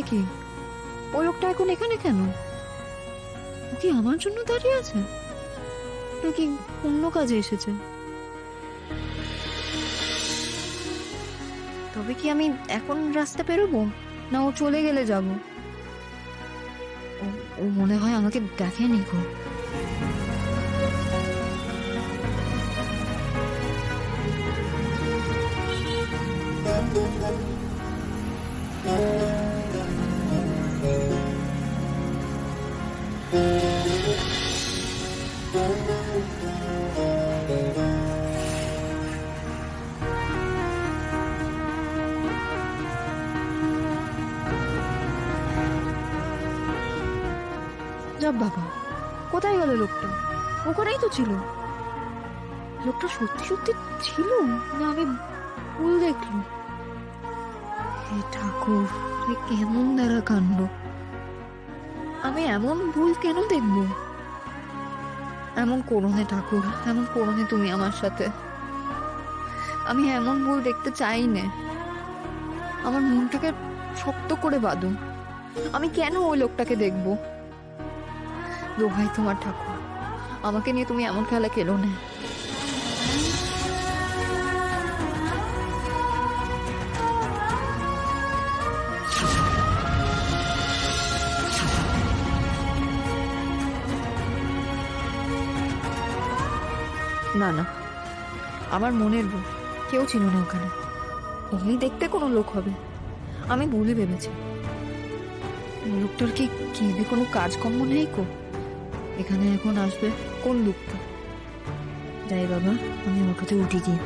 কি ওই লোকটা এখন এখানে কেন? ও কি আমার জন্য দাঁড়িয়ে আছে নাকি অন্য কাজে এসেছে? তবে কি আমি এখন রাস্তা পেরোবো, না ও চলে গেলে যাব? ও ও মনে হয় আমাকে দেখেনি গো। যাব বাবা, কোথায় গেল লোকটা? ওখানেই তো ছিল। লোকটা সত্যি সত্যি ছিল না আমি ভুল দেখলাম? হে ঠাকুর, এ কেমন দ্বারা কাণ্ড! আমি এমন ভুল কেন দেখবো? এমন করো না ঠাকুর, এমন করো না তুমি আমার সাথে। আমি এমন ভুল দেখতে চাই না। আমার মনটাকে শক্ত করে বাঁধো। আমি কেন ওই লোকটাকে দেখবো? দোহাই তোমার ঠাকুর, আমাকে নিয়ে তুমি এমন খেলা খেলো না। না না, আমার মনের ভুল, কেউ ছিল না ওখানে। এমনি দেখতে কোনো লোক হবে, আমি ভুলে ভেবেছি। লোকটার কি কেঁদে কোনো কাজকর্ম নেই কো? এখানে এখন আসবে কোন লোকটা? যাই বাবা, আমি ওর কাছে উঠি গিয়ে।